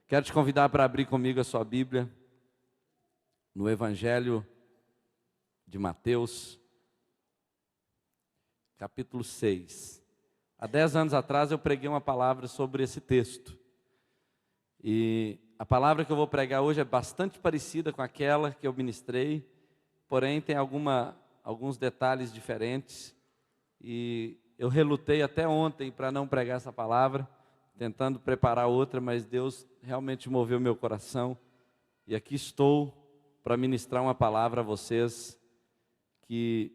Quero te convidar para abrir comigo a sua Bíblia no Evangelho de Mateus, capítulo 6. Há 10 anos atrás eu preguei uma palavra sobre esse texto. E a palavra que eu vou pregar hoje é bastante parecida com aquela que eu ministrei, porém tem alguns detalhes diferentes. E eu relutei até ontem para não pregar essa palavra, tentando preparar outra, mas Deus realmente moveu meu coração. E aqui estou para ministrar uma palavra a vocês que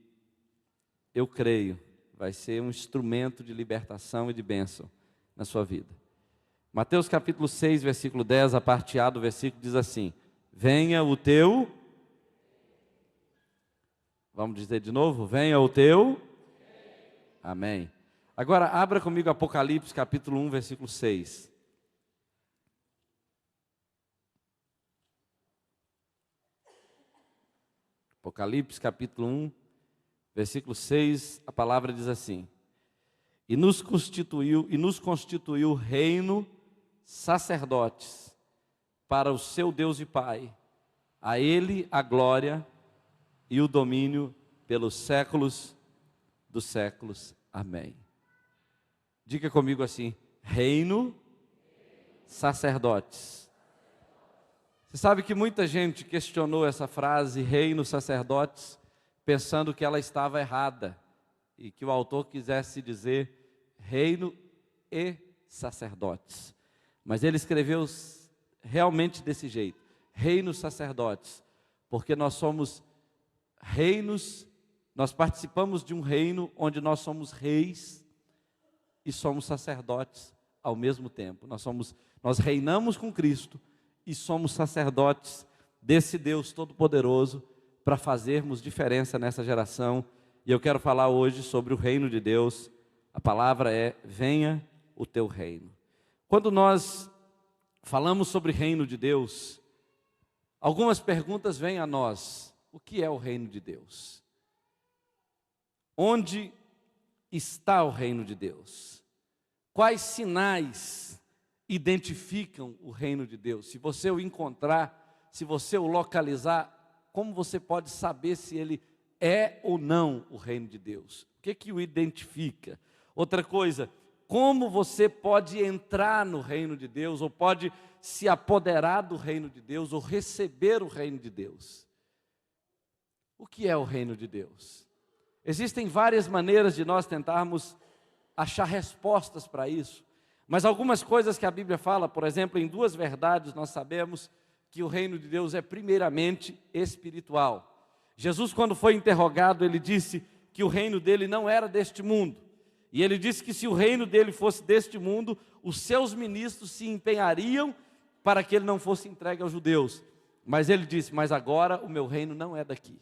eu creio vai ser um instrumento de libertação e de bênção na sua vida. Mateus capítulo 6, versículo 10, a parte A do versículo diz assim: venha o teu... Vamos dizer de novo? Venha o teu... Amém. Agora, abra comigo Apocalipse, capítulo 1, versículo 6. Apocalipse, capítulo 1, versículo 6, a palavra diz assim: E nos constituiu reino, sacerdotes, para o seu Deus e Pai. A Ele a glória e o domínio pelos séculos dos séculos. Amém. Diga comigo assim: reino, sacerdotes. Você sabe que muita gente questionou essa frase, reino, sacerdotes, pensando que ela estava errada, e que o autor quisesse dizer reino e sacerdotes. Mas ele escreveu realmente desse jeito, reino, sacerdotes, porque nós somos reinos, nós participamos de um reino onde nós somos reis e somos sacerdotes ao mesmo tempo. Nós reinamos com Cristo e somos sacerdotes desse Deus Todo-Poderoso para fazermos diferença nessa geração. E eu quero falar hoje sobre o reino de Deus. A palavra é: venha o teu reino. Quando nós falamos sobre reino de Deus, algumas perguntas vêm a nós. O que é o reino de Deus? Onde está o reino de Deus? Quais sinais identificam o reino de Deus? Se você o encontrar, se você o localizar, como você pode saber se ele é ou não o reino de Deus? O que o identifica? Outra coisa, como você pode entrar no reino de Deus, ou pode se apoderar do reino de Deus, ou receber o reino de Deus? O que é o reino de Deus? Existem várias maneiras de nós tentarmos achar respostas para isso, mas algumas coisas que a Bíblia fala, por exemplo, em 2 verdades, nós sabemos que o reino de Deus é primeiramente espiritual. Jesus, quando foi interrogado, ele disse que o reino dele não era deste mundo. E ele disse que se o reino dele fosse deste mundo, os seus ministros se empenhariam para que ele não fosse entregue aos judeus. Mas ele disse: mas agora o meu reino não é daqui.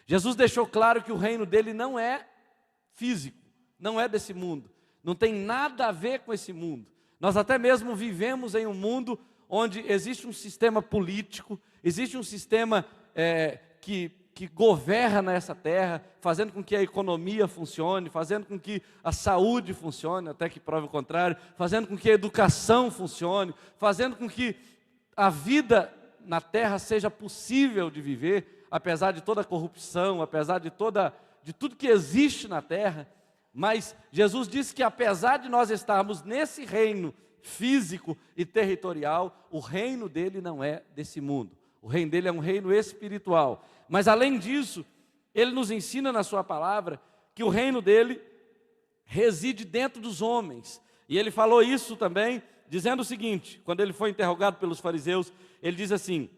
Jesus deixou claro que o reino dele não é físico, não é desse mundo, não tem nada a ver com esse mundo. Nós até mesmo vivemos em um mundo onde existe um sistema político, existe um sistema que governa essa terra, fazendo com que a economia funcione, fazendo com que a saúde funcione, até que prove o contrário, fazendo com que a educação funcione, fazendo com que a vida na terra seja possível de viver, apesar de toda a corrupção, apesar de tudo que existe na terra. Mas Jesus disse que apesar de nós estarmos nesse reino físico e territorial, o reino dele não é desse mundo. O reino dele é um reino espiritual. Mas além disso, ele nos ensina na sua palavra que o reino dele reside dentro dos homens. E ele falou isso também, dizendo o seguinte, quando ele foi interrogado pelos fariseus, ele diz assim: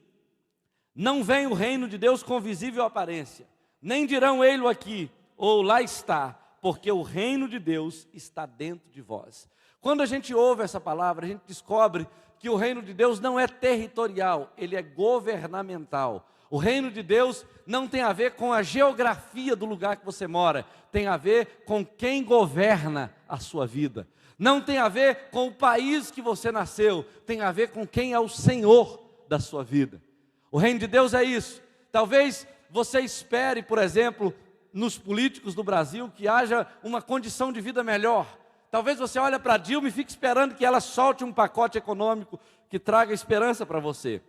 não vem o reino de Deus com visível aparência, nem dirão ei-lo aqui, ou lá está, porque o reino de Deus está dentro de vós. Quando a gente ouve essa palavra, a gente descobre que o reino de Deus não é territorial, ele é governamental. O reino de Deus não tem a ver com a geografia do lugar que você mora, tem a ver com quem governa a sua vida. Não tem a ver com o país que você nasceu, tem a ver com quem é o Senhor da sua vida. O reino de Deus é isso. Talvez você espere, por exemplo, nos políticos do Brasil, que haja uma condição de vida melhor. Talvez você olhe para Dilma e fique esperando que ela solte um pacote econômico que traga esperança para você.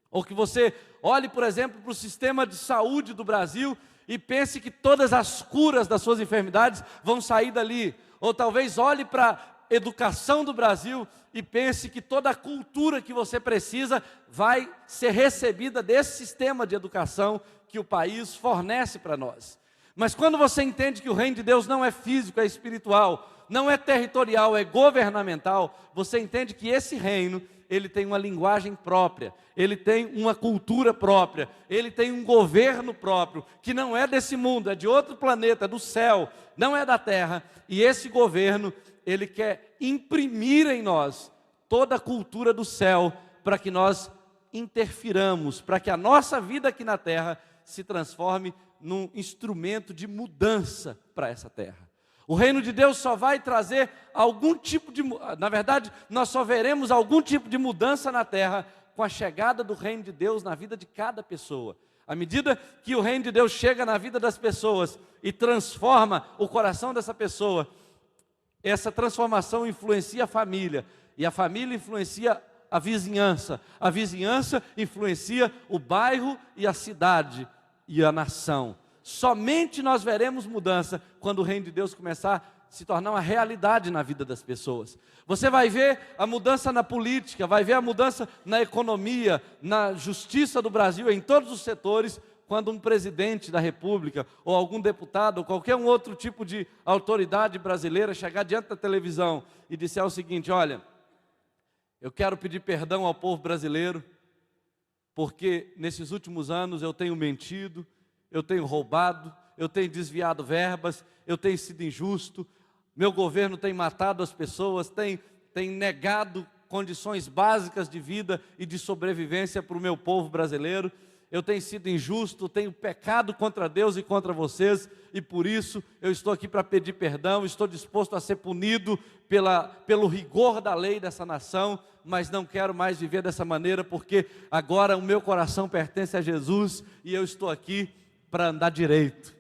Ou que você olhe, por exemplo, para o sistema de saúde do Brasil e pense que todas as curas das suas enfermidades vão sair dali. Ou talvez olhe para a educação do Brasil e pense que toda a cultura que você precisa vai ser recebida desse sistema de educação que o país fornece para nós. Mas quando você entende que o reino de Deus não é físico, é espiritual, não é territorial, é governamental, você entende que esse reino, ele tem uma linguagem própria, ele tem uma cultura própria, ele tem um governo próprio, que não é desse mundo, é de outro planeta, é do céu, não é da terra. E esse governo, ele quer imprimir em nós toda a cultura do céu, para que nós interfiramos, para que a nossa vida aqui na terra se transforme num instrumento de mudança para essa terra. O reino de Deus só vai trazer algum tipo de... Na verdade, nós só veremos algum tipo de mudança na terra com a chegada do reino de Deus na vida de cada pessoa. À medida que o reino de Deus chega na vida das pessoas e transforma o coração dessa pessoa, essa transformação influencia a família, e a família influencia a vizinhança influencia o bairro e a cidade e a nação. Somente nós veremos mudança quando o reino de Deus começar a se tornar uma realidade na vida das pessoas. Você vai ver a mudança na política, vai ver a mudança na economia, na justiça do Brasil, em todos os setores, quando um presidente da república, ou algum deputado, ou qualquer um outro tipo de autoridade brasileira chegar diante da televisão e disser o seguinte: olha, eu quero pedir perdão ao povo brasileiro, porque nesses últimos anos eu tenho mentido, eu tenho roubado, eu tenho desviado verbas, eu tenho sido injusto, meu governo tem matado as pessoas, tem negado condições básicas de vida e de sobrevivência para o meu povo brasileiro, eu tenho sido injusto, tenho pecado contra Deus e contra vocês, e por isso eu estou aqui para pedir perdão, estou disposto a ser punido pelo rigor da lei dessa nação, mas não quero mais viver dessa maneira, porque agora o meu coração pertence a Jesus, e eu estou aqui para andar direito.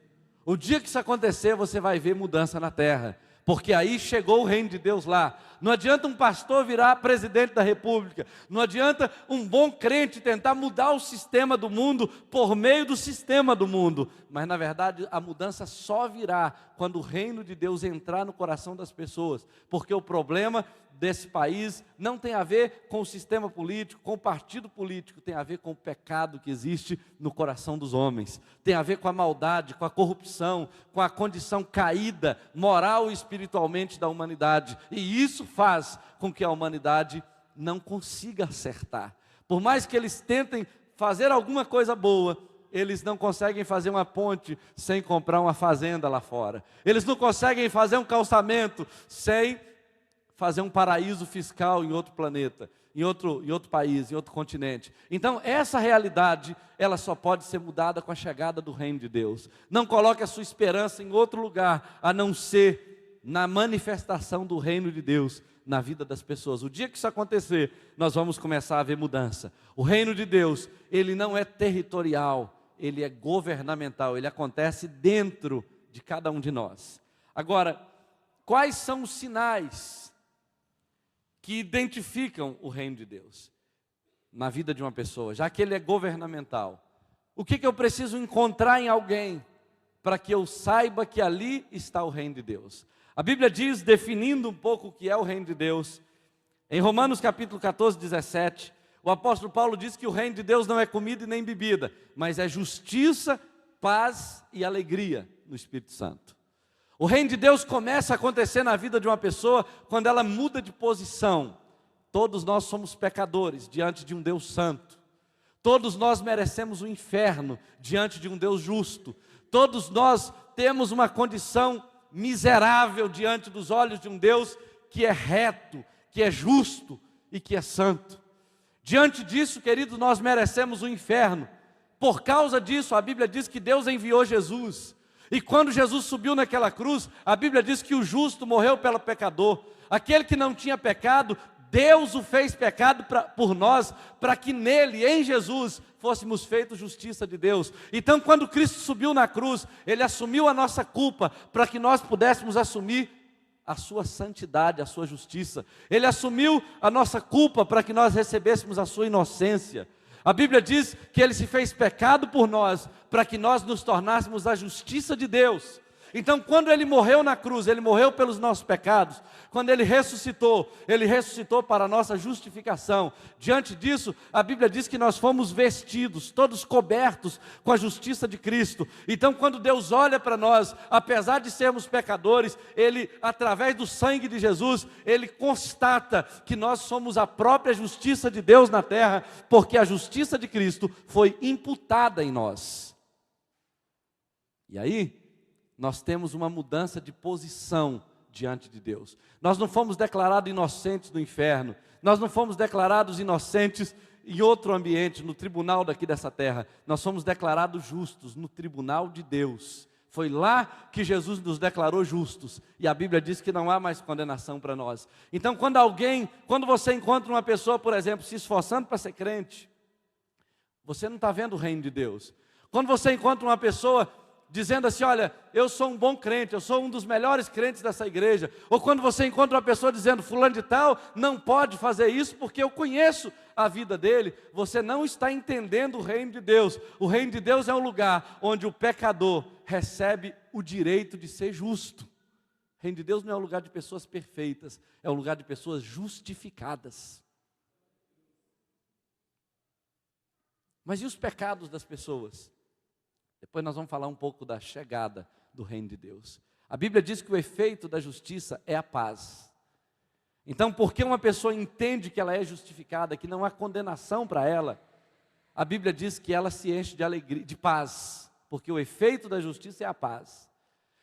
O dia que isso acontecer, você vai ver mudança na terra, porque aí chegou o reino de Deus lá. Não adianta um pastor virar presidente da república, não adianta um bom crente tentar mudar o sistema do mundo por meio do sistema do mundo, mas na verdade a mudança só virá quando o reino de Deus entrar no coração das pessoas, porque o problema desse país não tem a ver com o sistema político, com o partido político, tem a ver com o pecado que existe no coração dos homens, tem a ver com a maldade, com a corrupção, com a condição caída, moral e espiritualmente da humanidade, e isso faz com que a humanidade não consiga acertar. Por mais que eles tentem fazer alguma coisa boa, eles não conseguem fazer uma ponte sem comprar uma fazenda lá fora, eles não conseguem fazer um calçamento sem fazer um paraíso fiscal em outro planeta, em outro país, em outro continente. Então essa realidade, ela só pode ser mudada com a chegada do reino de Deus. Não coloque a sua esperança em outro lugar, a não ser na manifestação do reino de Deus na vida das pessoas. O dia que isso acontecer, nós vamos começar a ver mudança. O reino de Deus, ele não é territorial, ele é governamental, ele acontece dentro de cada um de nós. Agora, quais são os sinais que identificam o reino de Deus na vida de uma pessoa, já que ele é governamental? O que eu preciso encontrar em alguém para que eu saiba que ali está o reino de Deus? A Bíblia diz, definindo um pouco o que é o reino de Deus, em Romanos capítulo 14, 17, o apóstolo Paulo diz que o reino de Deus não é comida e nem bebida, mas é justiça, paz e alegria no Espírito Santo. O reino de Deus começa a acontecer na vida de uma pessoa quando ela muda de posição. Todos nós somos pecadores diante de um Deus santo. Todos nós merecemos o inferno diante de um Deus justo. Todos nós temos uma condição miserável diante dos olhos de um Deus que é reto, que é justo e que é santo. Diante disso, queridos, nós merecemos o inferno. Por causa disso, a Bíblia diz que Deus enviou Jesus. E quando Jesus subiu naquela cruz, a Bíblia diz que o justo morreu pelo pecador. Aquele que não tinha pecado, Deus o fez pecado por nós, para que nele, em Jesus, fôssemos feitos justiça de Deus. Então quando Cristo subiu na cruz, Ele assumiu a nossa culpa, para que nós pudéssemos assumir a sua santidade, a sua justiça. Ele assumiu a nossa culpa para que nós recebêssemos a sua inocência. A Bíblia diz que Ele se fez pecado por nós, para que nós nos tornássemos a justiça de Deus. Então, quando Ele morreu na cruz, Ele morreu pelos nossos pecados. Quando Ele ressuscitou para a nossa justificação. Diante disso, a Bíblia diz que nós fomos vestidos, todos cobertos com a justiça de Cristo. Então, quando Deus olha para nós, apesar de sermos pecadores, Ele, através do sangue de Jesus, Ele constata que nós somos a própria justiça de Deus na terra, porque a justiça de Cristo foi imputada em nós. E aí, nós temos uma mudança de posição diante de Deus. Nós não fomos declarados inocentes no inferno. Nós não fomos declarados inocentes em outro ambiente, no tribunal daqui dessa terra. Nós fomos declarados justos no tribunal de Deus. Foi lá que Jesus nos declarou justos. E a Bíblia diz que não há mais condenação para nós. Então, quando você encontra uma pessoa, por exemplo, se esforçando para ser crente, você não está vendo o reino de Deus. Quando você encontra uma pessoa dizendo assim, olha, eu sou um bom crente, eu sou um dos melhores crentes dessa igreja. Ou quando você encontra uma pessoa dizendo, fulano de tal não pode fazer isso porque eu conheço a vida dele, você não está entendendo o reino de Deus. O reino de Deus é um lugar onde o pecador recebe o direito de ser justo. O reino de Deus não é um lugar de pessoas perfeitas, é um lugar de pessoas justificadas. Mas e os pecados das pessoas? Depois nós vamos falar um pouco da chegada do reino de Deus. A Bíblia diz que o efeito da justiça é a paz. Então, porque uma pessoa entende que ela é justificada, que não há condenação para ela, a Bíblia diz que ela se enche de alegria, de paz, porque o efeito da justiça é a paz.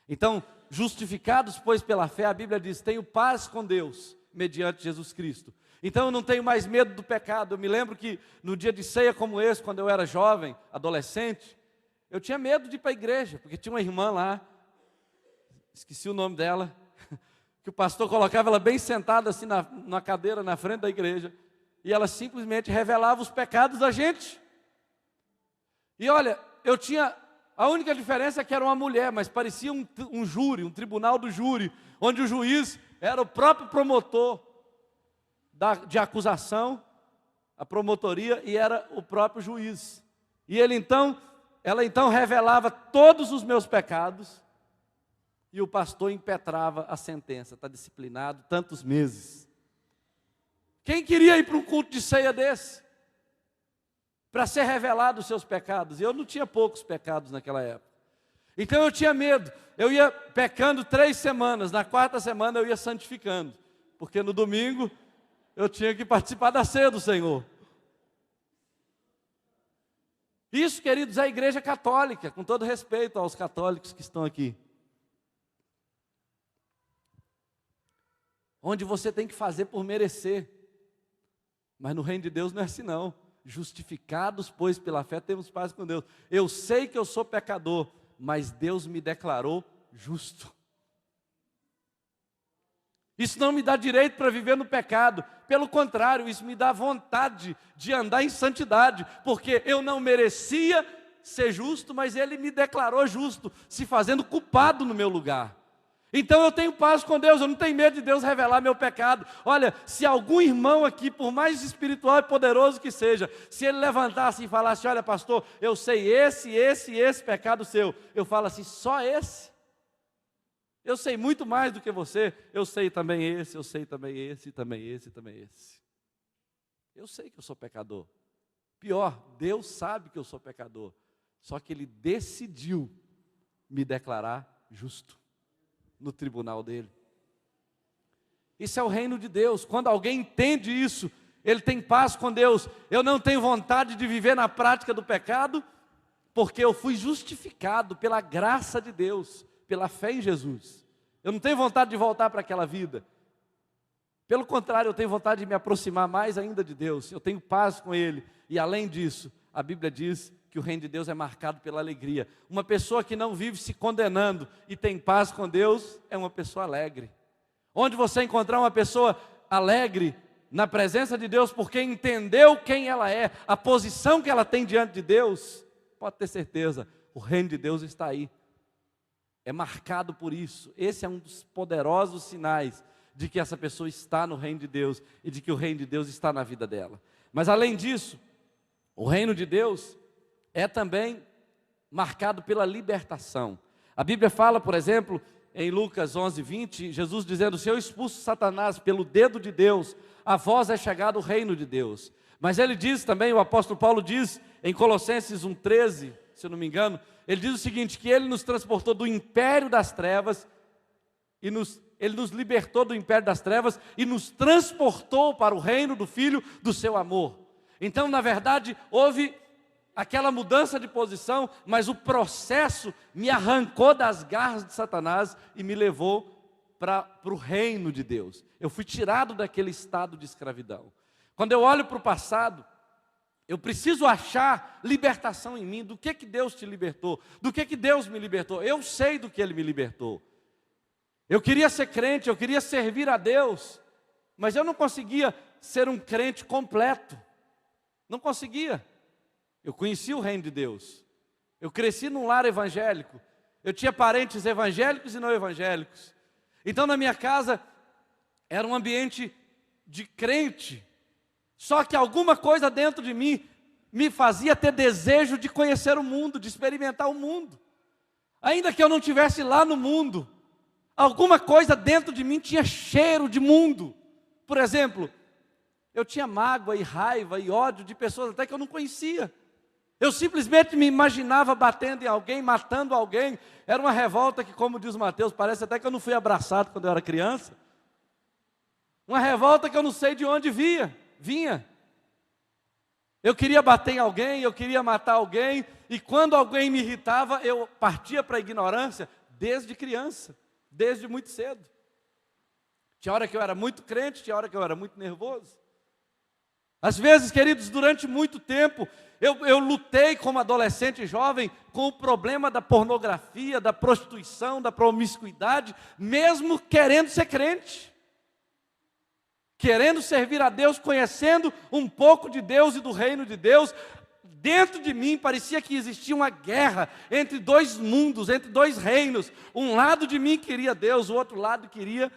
Então, justificados, pois, pela fé, a Bíblia diz, tenho paz com Deus, mediante Jesus Cristo. Então, eu não tenho mais medo do pecado. Eu me lembro que no dia de ceia como esse, quando eu era jovem, adolescente, eu tinha medo de ir para a igreja, porque tinha uma irmã lá, esqueci o nome dela, que o pastor colocava ela bem sentada assim na cadeira na frente da igreja, e ela simplesmente revelava os pecados da gente. E olha, a única diferença é que era uma mulher, mas parecia um júri, um tribunal do júri, onde o juiz era o próprio promotor de acusação, a promotoria, e era o próprio juiz. E ela então revelava todos os meus pecados, e o pastor impetrava a sentença, está disciplinado tantos meses. Quem queria ir para um culto de ceia desse? Para ser revelado os seus pecados? Eu não tinha poucos pecados naquela época. Então eu tinha medo, eu ia pecando 3 semanas, na 4ª semana eu ia santificando, porque no domingo eu tinha que participar da ceia do Senhor. Isso, queridos, é a igreja católica, com todo respeito aos católicos que estão aqui. Onde você tem que fazer por merecer. Mas no reino de Deus não é assim não. Justificados, pois, pela fé, temos paz com Deus. Eu sei que eu sou pecador, mas Deus me declarou justo. Isso não me dá direito para viver no pecado. Pelo contrário, isso me dá vontade de andar em santidade, porque eu não merecia ser justo, mas Ele me declarou justo, se fazendo culpado no meu lugar. Então eu tenho paz com Deus, eu não tenho medo de Deus revelar meu pecado. Olha, se algum irmão aqui, por mais espiritual e poderoso que seja, se ele levantasse e falasse, olha pastor, eu sei esse pecado seu, eu falo assim, só esse? Eu sei muito mais do que você, eu sei também esse, eu sei também esse, também esse, também esse. Eu sei que eu sou pecador. Pior, Deus sabe que eu sou pecador, só que Ele decidiu me declarar justo no tribunal dele. Isso é o reino de Deus. Quando alguém entende isso, ele tem paz com Deus. Eu não tenho vontade de viver na prática do pecado, porque eu fui justificado pela graça de Deus, pela fé em Jesus. Eu não tenho vontade de voltar para aquela vida. Pelo contrário, eu tenho vontade de me aproximar mais ainda de Deus. Eu tenho paz com Ele. E além disso, a Bíblia diz que o reino de Deus é marcado pela alegria. Uma pessoa que não vive se condenando e tem paz com Deus, é uma pessoa alegre. Onde você encontrar uma pessoa alegre, na presença de Deus, porque entendeu quem ela é, a posição que ela tem diante de Deus, pode ter certeza, o reino de Deus está aí. é marcado por isso. Esse é um dos poderosos sinais de que essa pessoa está no reino de Deus e de que o reino de Deus está na vida dela. Mas além disso, o reino de Deus é também marcado pela libertação. A Bíblia fala, por exemplo, em Lucas 11:20, Jesus dizendo: se eu expulso Satanás pelo dedo de Deus, a vós é chegado o reino de Deus. Mas ele diz também, o apóstolo Paulo diz em Colossenses 1:13, se eu não me engano, ele diz o seguinte, que ele nos transportou do império das trevas, ele nos libertou do império das trevas e nos transportou para o reino do Filho do seu amor. Então, na verdade, houve aquela mudança de posição, mas o processo me arrancou das garras de Satanás e me levou para o reino de Deus. Eu fui tirado daquele estado de escravidão. Quando eu olho para o passado, eu preciso achar libertação em mim. Do que Deus te libertou? Do que Deus me libertou? Eu sei do que Ele me libertou. Eu queria ser crente, eu queria servir a Deus, mas eu não conseguia ser um crente completo. Não conseguia. Eu conhecia o reino de Deus. Eu cresci num lar evangélico. Eu tinha parentes evangélicos e não evangélicos. Então na minha casa era um ambiente de crente. Só que alguma coisa dentro de mim me fazia ter desejo de conhecer o mundo, de experimentar o mundo. Ainda que eu não estivesse lá no mundo, alguma coisa dentro de mim tinha cheiro de mundo. Por exemplo, eu tinha mágoa e raiva e ódio de pessoas até que eu não conhecia. Eu simplesmente me imaginava batendo em alguém, matando alguém. Era uma revolta que, como diz Mateus, parece até que eu não fui abraçado quando eu era criança. Uma revolta que eu não sei de onde vinha. Eu queria bater em alguém, eu queria matar alguém, e quando alguém me irritava, eu partia para a ignorância desde criança, desde muito cedo. Tinha hora que eu era muito crente, tinha hora que eu era muito nervoso. Às vezes, queridos, durante muito tempo, eu lutei como adolescente e jovem com o problema da pornografia, da prostituição, da promiscuidade, mesmo querendo ser crente. Querendo servir a Deus, conhecendo um pouco de Deus e do reino de Deus, dentro de mim parecia que existia uma guerra entre dois mundos, entre dois reinos. Um lado de mim queria Deus, o outro lado queria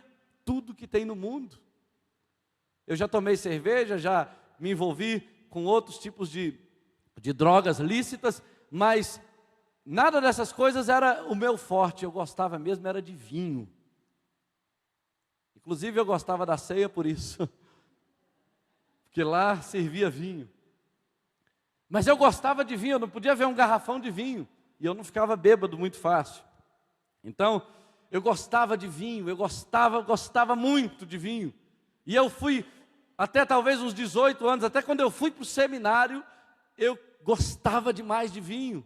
tudo que tem no mundo. Eu já tomei cerveja, já me envolvi com outros tipos de drogas lícitas, mas nada dessas coisas era o meu forte. Eu gostava mesmo, era de vinho. Inclusive eu gostava da ceia por isso, porque lá servia vinho. Mas eu gostava de vinho, eu não podia ver um garrafão de vinho, e eu não ficava bêbado muito fácil. Então, eu gostava de vinho, eu gostava muito de vinho. E eu fui, até talvez uns 18 anos, até quando eu fui para o seminário, eu gostava demais de vinho.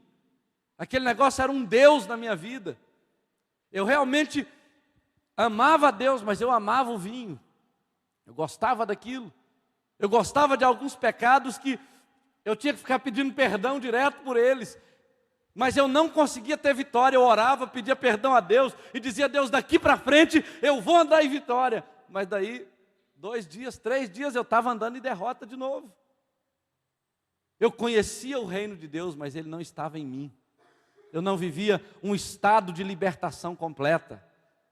Aquele negócio era um Deus na minha vida. Eu realmente amava a Deus, mas eu amava o vinho. Eu gostava daquilo. Eu gostava de alguns pecados que eu tinha que ficar pedindo perdão direto por eles. Mas eu não conseguia ter vitória. Eu orava, pedia perdão a Deus e dizia: Deus, daqui para frente eu vou andar em vitória. Mas daí, 2 dias, 3 dias, eu estava andando em derrota de novo. Eu conhecia o reino de Deus, mas ele não estava em mim. Eu não vivia um estado de libertação completa.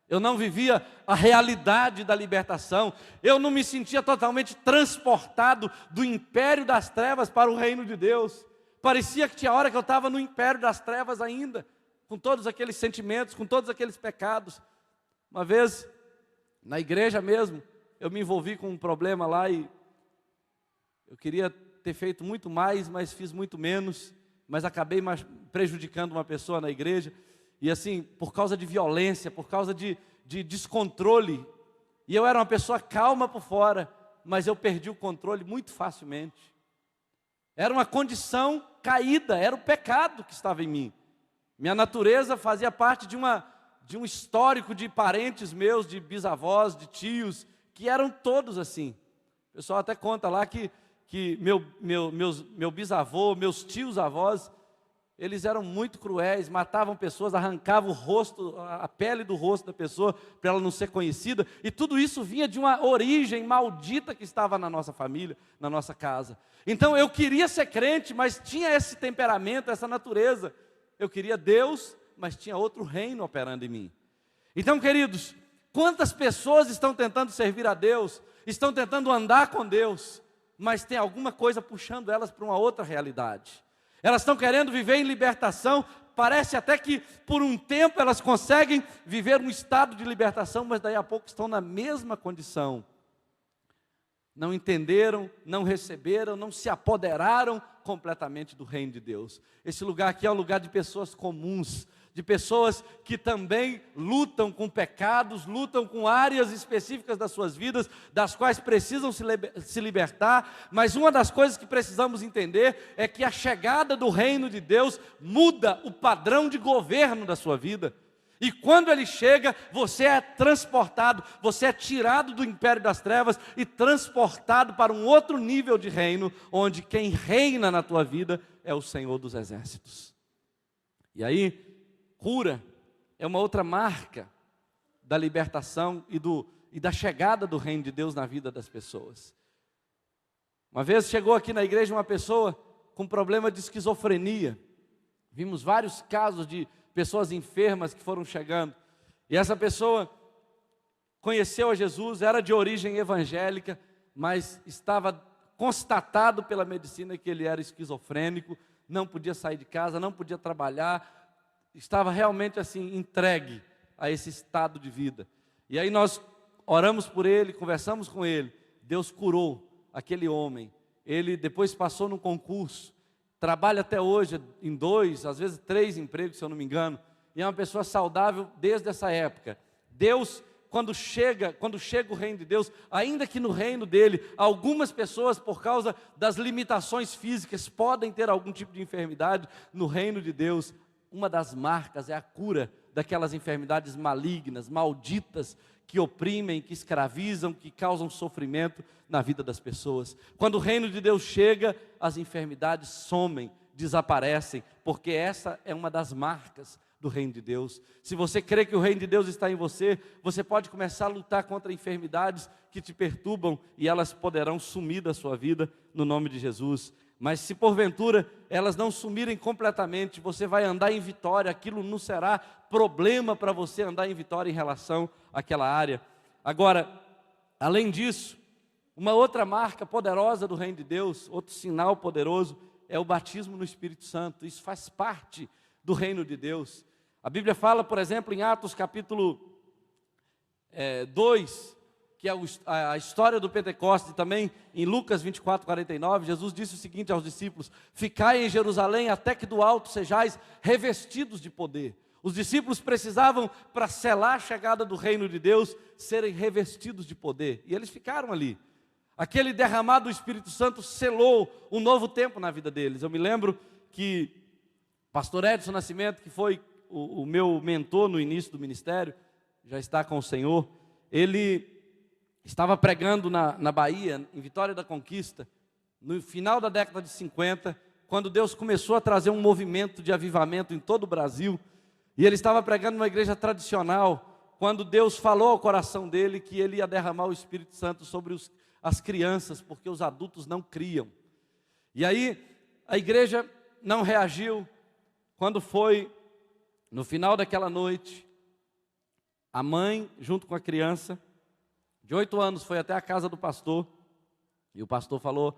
Eu não vivia a realidade da libertação. Eu não me sentia totalmente transportado do império das trevas para o reino de Deus. Parecia que tinha hora que eu estava no império das trevas ainda, com todos aqueles sentimentos, com todos aqueles pecados. Uma vez, na igreja mesmo, eu me envolvi com um problema lá e eu queria ter feito muito mais, mas fiz muito menos, mas acabei prejudicando uma pessoa na igreja. E assim, por causa de violência, por causa de descontrole. E eu era uma pessoa calma por fora, mas eu perdi o controle muito facilmente. Era uma condição caída, era o pecado que estava em mim. Minha natureza fazia parte de um histórico de parentes meus, de bisavós, de tios, que eram todos assim. O pessoal até conta lá que meu bisavô, meus tios-avós, eles eram muito cruéis, matavam pessoas, arrancavam o rosto, a pele do rosto da pessoa, para ela não ser conhecida. E tudo isso vinha de uma origem maldita que estava na nossa família, na nossa casa. Então eu queria ser crente, mas tinha esse temperamento, essa natureza. Eu queria Deus, mas tinha outro reino operando em mim. Então, queridos, quantas pessoas estão tentando servir a Deus, estão tentando andar com Deus, mas tem alguma coisa puxando elas para uma outra realidade. Elas estão querendo viver em libertação, parece até que por um tempo elas conseguem viver um estado de libertação, mas daí a pouco estão na mesma condição. Não entenderam, não receberam, não se apoderaram completamente do reino de Deus. Esse lugar aqui é um lugar de pessoas comuns, de pessoas que também lutam com pecados, lutam com áreas específicas das suas vidas, das quais precisam se libertar, mas uma das coisas que precisamos entender é que a chegada do reino de Deus muda o padrão de governo da sua vida. E quando ele chega, você é transportado, você é tirado do império das trevas e transportado para um outro nível de reino, onde quem reina na tua vida é o Senhor dos Exércitos. E aí, cura é uma outra marca da libertação e da chegada do reino de Deus na vida das pessoas. Uma vez chegou aqui na igreja uma pessoa com problema de esquizofrenia. Vimos vários casos de pessoas enfermas que foram chegando. E essa pessoa conheceu a Jesus, era de origem evangélica, mas estava constatado pela medicina que ele era esquizofrênico, não podia sair de casa, não podia trabalhar, estava realmente assim entregue a esse estado de vida. E aí nós oramos por ele, conversamos com ele. Deus curou aquele homem. Ele depois passou num concurso, trabalha até hoje em 2, às vezes 3 empregos, se eu não me engano, e é uma pessoa saudável desde essa época. Deus, quando chega o reino de Deus, ainda que no reino dele, algumas pessoas, por causa das limitações físicas, podem ter algum tipo de enfermidade, no reino de Deus, uma das marcas é a cura daquelas enfermidades malignas, malditas, que oprimem, que escravizam, que causam sofrimento na vida das pessoas. Quando o reino de Deus chega, as enfermidades somem, desaparecem, porque essa é uma das marcas do reino de Deus. Se você crê que o reino de Deus está em você, você pode começar a lutar contra enfermidades que te perturbam e elas poderão sumir da sua vida no nome de Jesus. Mas se porventura elas não sumirem completamente, você vai andar em vitória, aquilo não será problema para você andar em vitória em relação àquela área. Agora, além disso, uma outra marca poderosa do reino de Deus, outro sinal poderoso, é o batismo no Espírito Santo. Isso faz parte do reino de Deus. A Bíblia fala, por exemplo, em Atos capítulo 2, que é a história do Pentecostes, e também em Lucas 24, 49, Jesus disse o seguinte aos discípulos: ficai em Jerusalém até que do alto sejais revestidos de poder. Os discípulos precisavam, para selar a chegada do reino de Deus, serem revestidos de poder, e eles ficaram ali. Aquele derramado do Espírito Santo selou um novo tempo na vida deles. Eu me lembro que pastor Edson Nascimento, que foi o meu mentor no início do ministério, já está com o Senhor, ele estava pregando na Bahia, em Vitória da Conquista, no final da década de 50, quando Deus começou a trazer um movimento de avivamento em todo o Brasil, e ele estava pregando numa igreja tradicional, quando Deus falou ao coração dele que ele ia derramar o Espírito Santo sobre as crianças, porque os adultos não criam. E aí a igreja não reagiu. Quando foi no final daquela noite, a mãe, junto com a criança, de 8 anos, foi até a casa do pastor, e o pastor falou,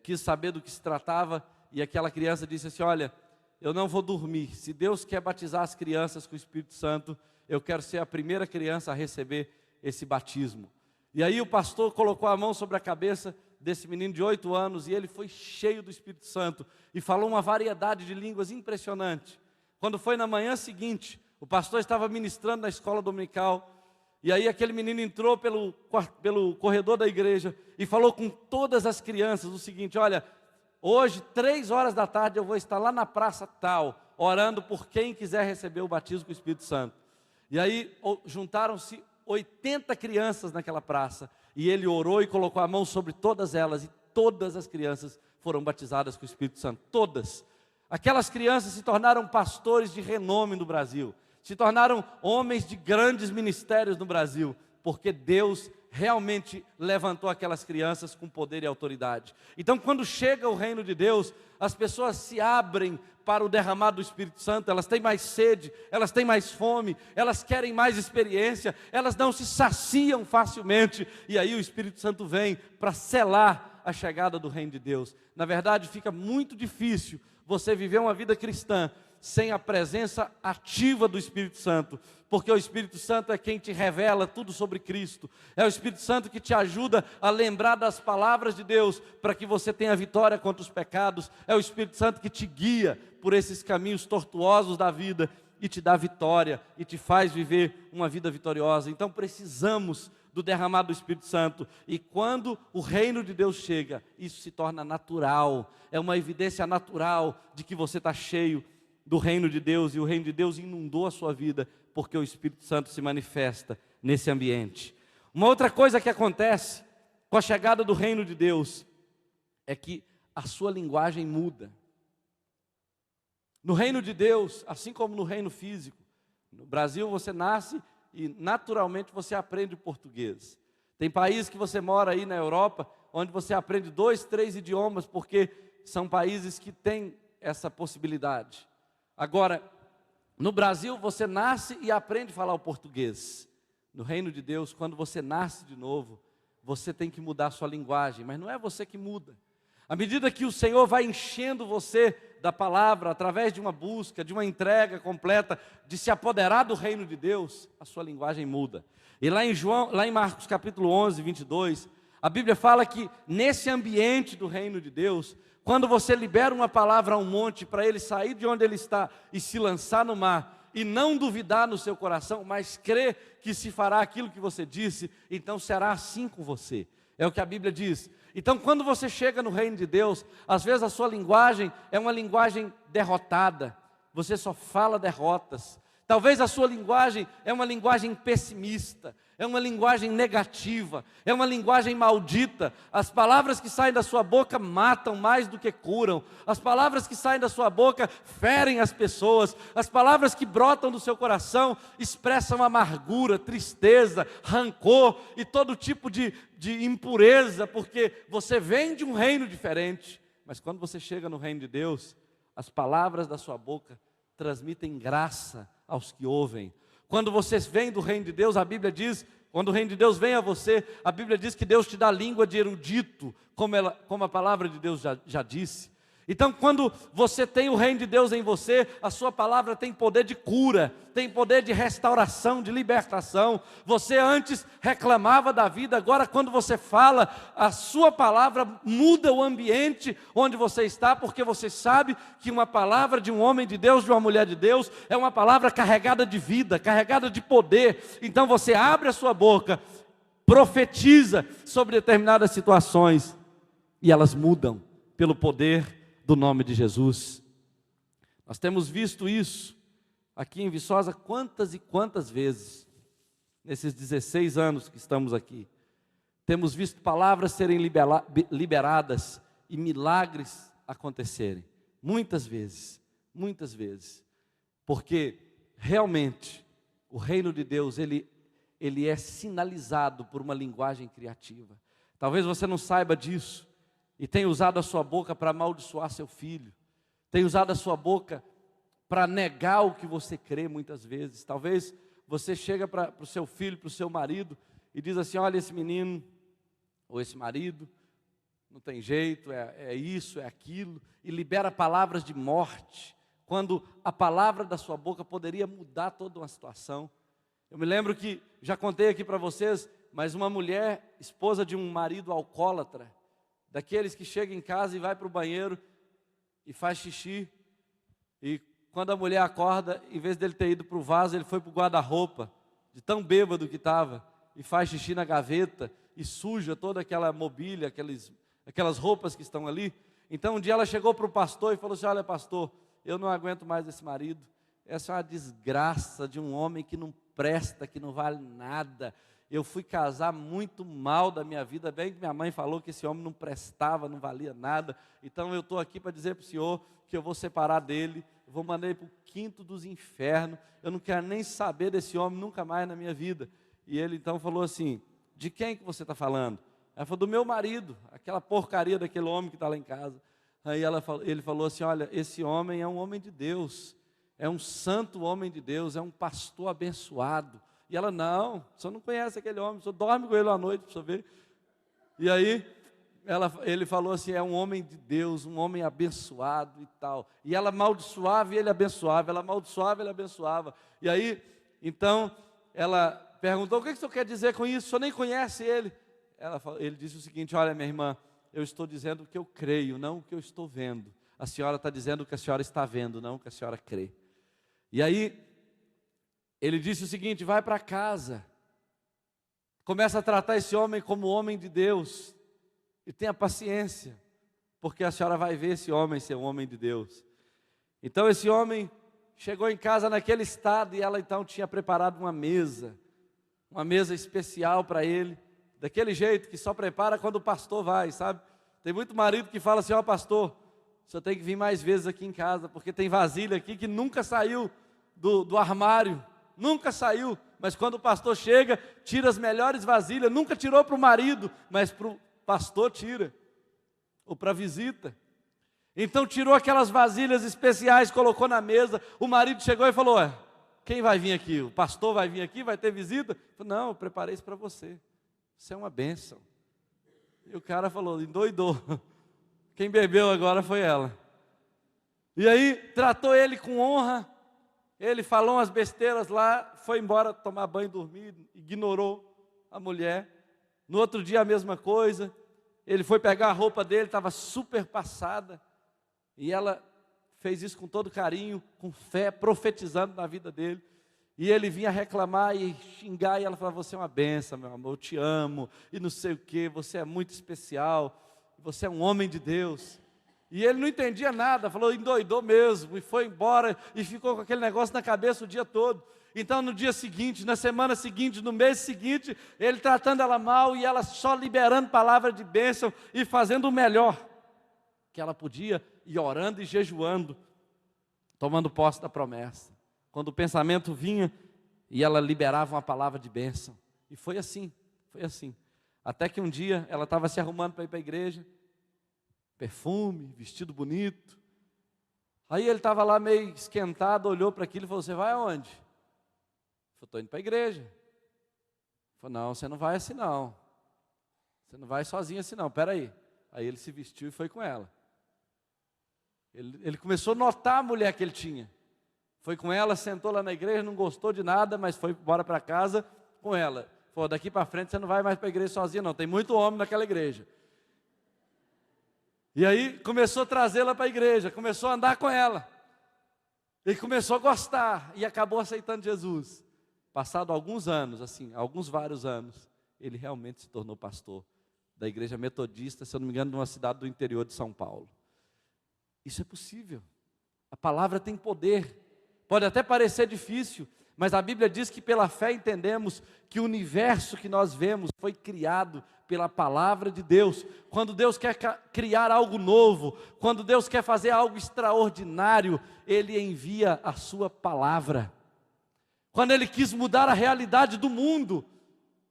quis saber do que se tratava, e aquela criança disse assim: olha, eu não vou dormir, se Deus quer batizar as crianças com o Espírito Santo, eu quero ser a primeira criança a receber esse batismo. E aí o pastor colocou a mão sobre a cabeça desse menino de 8 anos, e ele foi cheio do Espírito Santo, e falou uma variedade de línguas impressionante. Quando foi na manhã seguinte, o pastor estava ministrando na escola dominical, e aí aquele menino entrou pelo corredor da igreja, e falou com todas as crianças o seguinte: olha, hoje, 3 horas da tarde, eu vou estar lá na praça tal, orando por quem quiser receber o batismo com o Espírito Santo. E aí juntaram-se 80 crianças naquela praça, e ele orou e colocou a mão sobre todas elas, e todas as crianças foram batizadas com o Espírito Santo, todas. Aquelas crianças se tornaram pastores de renome no Brasil, se tornaram homens de grandes ministérios no Brasil, porque Deus realmente levantou aquelas crianças com poder e autoridade. Então, quando chega o reino de Deus, as pessoas se abrem para o derramar do Espírito Santo, elas têm mais sede, elas têm mais fome, elas querem mais experiência, elas não se saciam facilmente, e aí o Espírito Santo vem para selar a chegada do reino de Deus. Na verdade, fica muito difícil você viver uma vida cristã sem a presença ativa do Espírito Santo, porque o Espírito Santo é quem te revela tudo sobre Cristo, é o Espírito Santo que te ajuda a lembrar das palavras de Deus, para que você tenha vitória contra os pecados, é o Espírito Santo que te guia por esses caminhos tortuosos da vida, e te dá vitória, e te faz viver uma vida vitoriosa. Então precisamos do derramar do Espírito Santo, e quando o reino de Deus chega, isso se torna natural, é uma evidência natural de que você está cheio do reino de Deus, e o reino de Deus inundou a sua vida, porque o Espírito Santo se manifesta nesse ambiente. Uma outra coisa que acontece com a chegada do reino de Deus, é que a sua linguagem muda. No reino de Deus, assim como no reino físico, no Brasil você nasce e naturalmente você aprende o português. Tem países que você mora aí na Europa, onde você aprende 2, 3 idiomas, porque são países que têm essa possibilidade. Agora, no Brasil você nasce e aprende a falar o português. No reino de Deus, quando você nasce de novo, você tem que mudar a sua linguagem, mas não é você que muda. À medida que o Senhor vai enchendo você da palavra, através de uma busca, de uma entrega completa, de se apoderar do reino de Deus, a sua linguagem muda. E lá em Marcos capítulo 11, 22, a Bíblia fala que nesse ambiente do reino de Deus, quando você libera uma palavra a um monte, para ele sair de onde ele está e se lançar no mar, e não duvidar no seu coração, mas crer que se fará aquilo que você disse, então será assim com você. É o que a Bíblia diz. Então, quando você chega no reino de Deus, às vezes a sua linguagem é uma linguagem derrotada, você só fala derrotas. Talvez a sua linguagem é uma linguagem pessimista, é uma linguagem negativa, é uma linguagem maldita. As palavras que saem da sua boca matam mais do que curam. As palavras que saem da sua boca ferem as pessoas. As palavras que brotam do seu coração expressam amargura, tristeza, rancor e todo tipo de impureza, porque você vem de um reino diferente. Mas quando você chega no reino de Deus, as palavras da sua boca transmitem graça aos que ouvem. Quando vocês vêm do reino de Deus, a Bíblia diz, quando o reino de Deus vem a você, a Bíblia diz que Deus te dá língua de erudito, como a palavra de Deus já disse. Então, quando você tem o reino de Deus em você, a sua palavra tem poder de cura, tem poder de restauração, de libertação. Você antes reclamava da vida, agora quando você fala, a sua palavra muda o ambiente onde você está, porque você sabe que uma palavra de um homem de Deus, de uma mulher de Deus, é uma palavra carregada de vida, carregada de poder. Então você abre a sua boca, profetiza sobre determinadas situações, e elas mudam pelo poder do nome de Jesus. Nós temos visto isso aqui em Viçosa quantas e quantas vezes, nesses 16 anos que estamos aqui. Temos visto palavras serem liberadas e milagres acontecerem, muitas vezes, porque realmente o reino de Deus, ele é sinalizado por uma linguagem criativa. Talvez você não saiba disso, e tem usado a sua boca para amaldiçoar seu filho, tem usado a sua boca para negar o que você crê muitas vezes. Talvez você chega para o seu filho, para o seu marido, e diz assim: olha, esse menino, ou esse marido, não tem jeito, é isso, é aquilo, e libera palavras de morte, quando a palavra da sua boca poderia mudar toda uma situação. Eu me lembro que, já contei aqui para vocês, mas uma mulher, esposa de um marido alcoólatra, daqueles que chega em casa e vai para o banheiro e faz xixi, e quando a mulher acorda, em vez dele ter ido para o vaso, ele foi para o guarda-roupa, de tão bêbado que estava, e faz xixi na gaveta, e suja toda aquela mobília, aquelas roupas que estão ali. Então um dia ela chegou para o pastor e falou assim: olha, pastor, eu não aguento mais esse marido, essa é uma desgraça de um homem que não presta, que não vale nada. Eu fui casar muito mal da minha vida, bem que minha mãe falou que esse homem não prestava, não valia nada. Então eu estou aqui para dizer para o senhor que eu vou separar dele, vou mandar ele para o quinto dos infernos. Eu não quero nem saber desse homem nunca mais na minha vida. E ele então falou assim: de quem que você está falando? Ela falou: do meu marido, aquela porcaria daquele homem que está lá em casa. Aí ele falou assim: olha, esse homem é um homem de Deus, é um santo homem de Deus, é um pastor abençoado. E ela: não, o senhor não conhece aquele homem, o senhor dorme com ele à noite para o senhor ver. E aí ele falou assim: é um homem de Deus, um homem abençoado e tal. E ela amaldiçoava e ele abençoava, ela amaldiçoava e ele abençoava. E aí, então, ela perguntou: o que o senhor quer dizer com isso? O senhor nem conhece ele. Ele disse o seguinte: olha, minha irmã, eu estou dizendo o que eu creio, não o que eu estou vendo. A senhora está dizendo o que a senhora está vendo, não o que a senhora crê. E aí, ele disse o seguinte: vai para casa, começa a tratar esse homem como homem de Deus, e tenha paciência, porque a senhora vai ver esse homem ser um homem de Deus. Então esse homem chegou em casa naquele estado, e ela então tinha preparado uma mesa especial para ele, daquele jeito que só prepara quando o pastor vai, sabe? Tem muito marido que fala assim: ó, pastor, o senhor tem que vir mais vezes aqui em casa, porque tem vasilha aqui que nunca saiu do armário, nunca saiu, mas quando o pastor chega, tira as melhores vasilhas, nunca tirou para o marido, mas para o pastor tira, ou para a visita. Então tirou aquelas vasilhas especiais, colocou na mesa. O marido chegou e falou: quem vai vir aqui? O pastor vai vir aqui? Vai ter visita? Falei: não, eu preparei isso para você, isso é uma bênção. E o cara falou, endoidou. Quem bebeu agora foi ela. E aí tratou ele com honra. Ele falou umas besteiras lá, foi embora tomar banho, dormir, ignorou a mulher. No outro dia a mesma coisa. Ele foi pegar a roupa dele, estava super passada. E ela fez isso com todo carinho, com fé, profetizando na vida dele. E ele vinha reclamar e xingar, e ela falava: você é uma benção, meu amor, eu te amo, e não sei o que, você é muito especial, você é um homem de Deus. E ele não entendia nada, falou, endoidou mesmo, e foi embora, e ficou com aquele negócio na cabeça o dia todo. Então no dia seguinte, na semana seguinte, no mês seguinte, ele tratando ela mal, e ela só liberando palavra de bênção, e fazendo o melhor que ela podia, e orando e jejuando, tomando posse da promessa. Quando o pensamento vinha, e ela liberava uma palavra de bênção. E foi assim. Até que um dia, ela estava se arrumando para ir para a igreja, perfume, vestido bonito. Aí ele estava lá meio esquentado, olhou para aquilo e falou: você vai aonde? Eu falei: estou indo para a igreja. Ele falou: não, você não vai assim não. Você não vai sozinho assim não, espera aí. Aí ele se vestiu e foi com ela. Ele começou a notar a mulher que ele tinha. Foi com ela, sentou lá na igreja, não gostou de nada, mas foi embora para casa com ela. Falou: daqui para frente você não vai mais para a igreja sozinha não, tem muito homem naquela igreja. E aí começou a trazê-la para a igreja, começou a andar com ela. Ele começou a gostar e acabou aceitando Jesus. Passado alguns anos, vários anos, ele realmente se tornou pastor da igreja metodista, se eu não me engano, de uma cidade do interior de São Paulo. Isso é possível. A palavra tem poder. Pode até parecer difícil, mas a Bíblia diz que pela fé entendemos que o universo que nós vemos foi criado pela palavra de Deus. Quando Deus quer criar algo novo, quando Deus quer fazer algo extraordinário, Ele envia a sua palavra. Quando Ele quis mudar a realidade do mundo,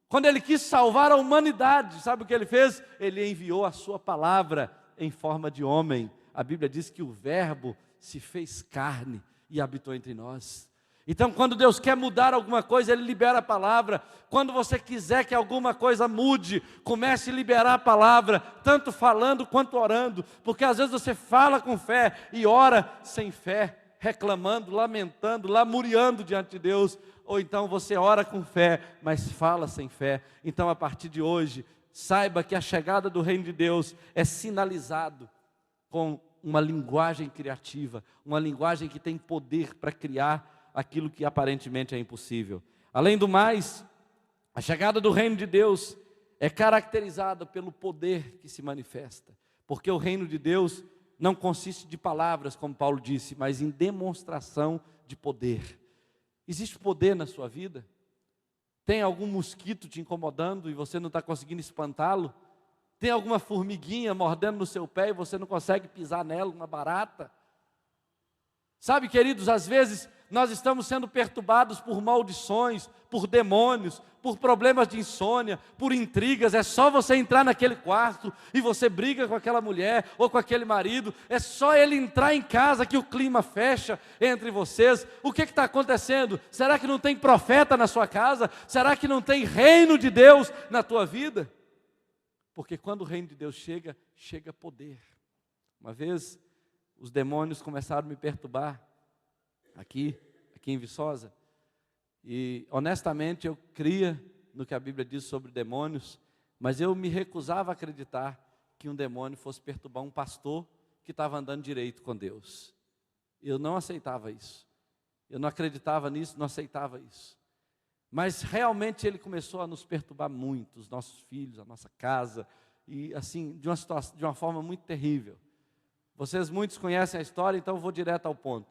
quando Ele quis salvar a humanidade, sabe o que Ele fez? Ele enviou a sua palavra em forma de homem. A Bíblia diz que o Verbo se fez carne e habitou entre nós. Então, quando Deus quer mudar alguma coisa, Ele libera a palavra. Quando você quiser que alguma coisa mude, comece a liberar a palavra, tanto falando quanto orando, porque às vezes você fala com fé e ora sem fé, reclamando, lamentando, lamuriando diante de Deus, ou então você ora com fé, mas fala sem fé. Então, a partir de hoje, saiba que a chegada do reino de Deus é sinalizado com uma linguagem criativa, uma linguagem que tem poder para criar aquilo que aparentemente é impossível. Além do mais, a chegada do reino de Deus é caracterizada pelo poder que se manifesta, porque o reino de Deus não consiste de palavras, como Paulo disse, mas em demonstração de poder. Existe poder na sua vida? Tem algum mosquito te incomodando e você não está conseguindo espantá-lo? Tem alguma formiguinha mordendo no seu pé e você não consegue pisar nela, uma barata? Sabe, queridos, às vezes nós estamos sendo perturbados por maldições, por demônios, por problemas de insônia, por intrigas. É só você entrar naquele quarto e você briga com aquela mulher ou com aquele marido. É só ele entrar em casa que o clima fecha entre vocês. O que está acontecendo? Será que não tem profeta na sua casa? Será que não tem reino de Deus na tua vida? Porque quando o reino de Deus chega, chega poder. Uma vez os demônios começaram a me perturbar aqui em Viçosa. E honestamente eu cria no que a Bíblia diz sobre demônios, mas eu me recusava a acreditar que um demônio fosse perturbar um pastor que estava andando direito com Deus. Eu não aceitava isso. Eu não acreditava nisso, não aceitava isso. Mas realmente ele começou a nos perturbar muito, os nossos filhos, a nossa casa, e assim, de uma forma muito terrível. Vocês muitos conhecem a história, então eu vou direto ao ponto.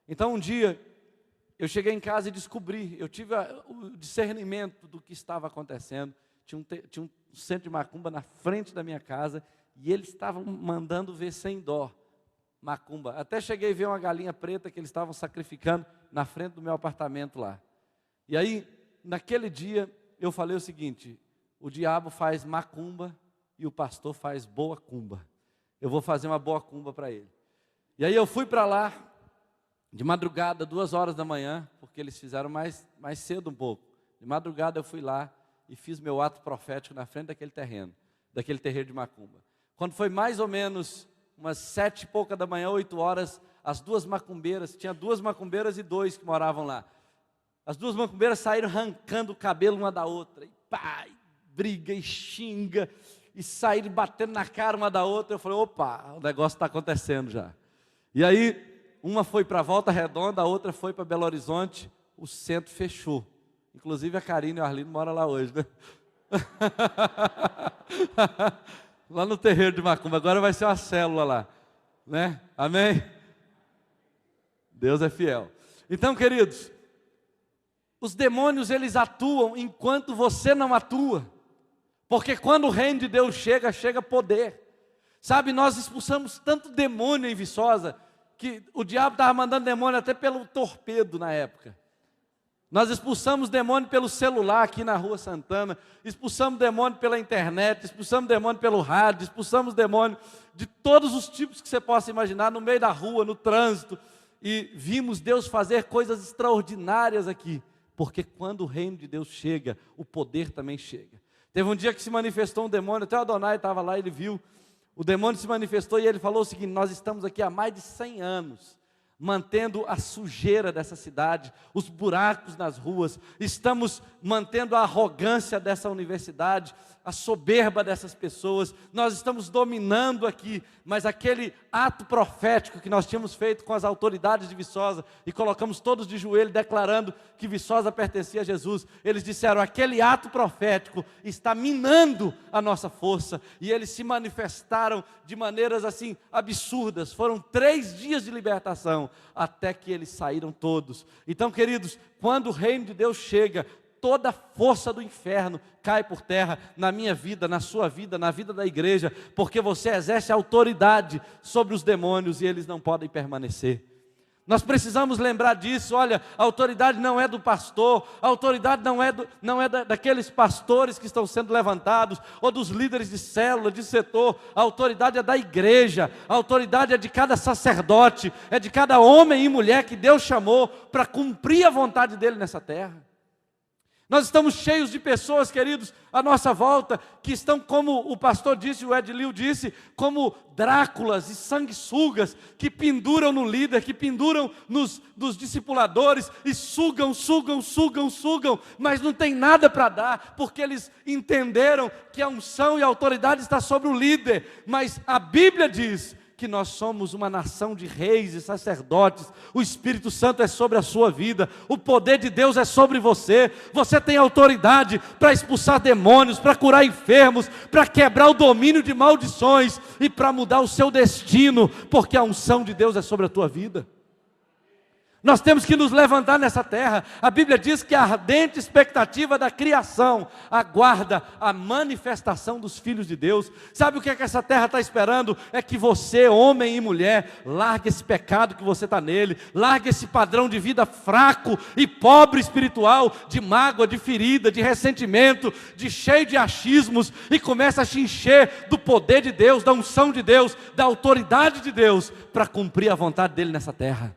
Então um dia, eu cheguei em casa e descobri, eu tive o discernimento do que estava acontecendo. Tinha um centro de macumba na frente da minha casa, e eles estavam mandando ver sem dó, macumba. Até cheguei a ver uma galinha preta que eles estavam sacrificando na frente do meu apartamento lá. E aí, naquele dia, eu falei o seguinte: o diabo faz macumba e o pastor faz boa cumba. Eu vou fazer uma boa cumba para ele. E aí eu fui para lá, de madrugada, 2 horas da manhã, porque eles fizeram mais cedo um pouco. De madrugada eu fui lá e fiz meu ato profético na frente daquele terreno, daquele terreiro de macumba. Quando foi mais ou menos umas 7 e pouca da manhã, 8 horas, as 2 macumbeiras, tinha 2 macumbeiras e 2 que moravam lá. As 2 macumbeiras saíram arrancando o cabelo uma da outra, e pá, e briga e xinga, e saíram batendo na cara uma da outra. Eu falei, opa, o negócio está acontecendo já. E aí, uma foi para Volta Redonda, a outra foi para Belo Horizonte, o centro fechou. Inclusive a Karine e o Arlindo moram lá hoje, né? Lá no terreiro de macumba, agora vai ser uma célula lá, né? Amém? Deus é fiel. Então, queridos, os demônios, eles atuam enquanto você não atua, porque quando o reino de Deus chega, chega poder. Sabe, nós expulsamos tanto demônio em Viçosa, que o diabo estava mandando demônio até pelo torpedo na época. Nós expulsamos demônio pelo celular aqui na Rua Santana, expulsamos demônio pela internet, expulsamos demônio pelo rádio, expulsamos demônio de todos os tipos que você possa imaginar, no meio da rua, no trânsito, e vimos Deus fazer coisas extraordinárias aqui, porque quando o reino de Deus chega, o poder também chega. Teve um dia que se manifestou um demônio, até o Adonai estava lá, ele viu, o demônio se manifestou e ele falou o seguinte: nós estamos aqui há mais de 100 anos, mantendo a sujeira dessa cidade, os buracos nas ruas, estamos mantendo a arrogância dessa universidade, a soberba dessas pessoas, nós estamos dominando aqui, mas aquele ato profético que nós tínhamos feito com as autoridades de Viçosa, e colocamos todos de joelho declarando que Viçosa pertencia a Jesus, eles disseram, aquele ato profético está minando a nossa força, e eles se manifestaram de maneiras assim absurdas. Foram 3 dias de libertação, até que eles saíram todos. Então, queridos, quando o reino de Deus chega, toda a força do inferno cai por terra, na minha vida, na sua vida, na vida da igreja, porque você exerce autoridade sobre os demônios e eles não podem permanecer. Nós precisamos lembrar disso. Olha, a autoridade não é do pastor, a autoridade não é daqueles pastores que estão sendo levantados, ou dos líderes de célula, de setor. A autoridade é da igreja, a autoridade é de cada sacerdote, é de cada homem e mulher que Deus chamou para cumprir a vontade dele nessa terra. Nós estamos cheios de pessoas, queridos, à nossa volta, que estão, como o pastor disse, o Edilio disse, como Dráculas e sanguessugas, que penduram no líder, que penduram nos discipuladores, e sugam, mas não tem nada para dar, porque eles entenderam que a unção e a autoridade está sobre o líder. Mas a Bíblia diz que nós somos uma nação de reis e sacerdotes, o Espírito Santo é sobre a sua vida, o poder de Deus é sobre você, você tem autoridade para expulsar demônios, para curar enfermos, para quebrar o domínio de maldições e para mudar o seu destino, porque a unção de Deus é sobre a tua vida. Nós temos que nos levantar nessa terra. A Bíblia diz que a ardente expectativa da criação aguarda a manifestação dos filhos de Deus. Sabe o que é que essa terra está esperando? É que você, homem e mulher, largue esse pecado que você está nele, largue esse padrão de vida fraco e pobre espiritual, de mágoa, de ferida, de ressentimento, de cheio de achismos, e comece a se encher do poder de Deus, da unção de Deus, da autoridade de Deus, para cumprir a vontade dele nessa terra.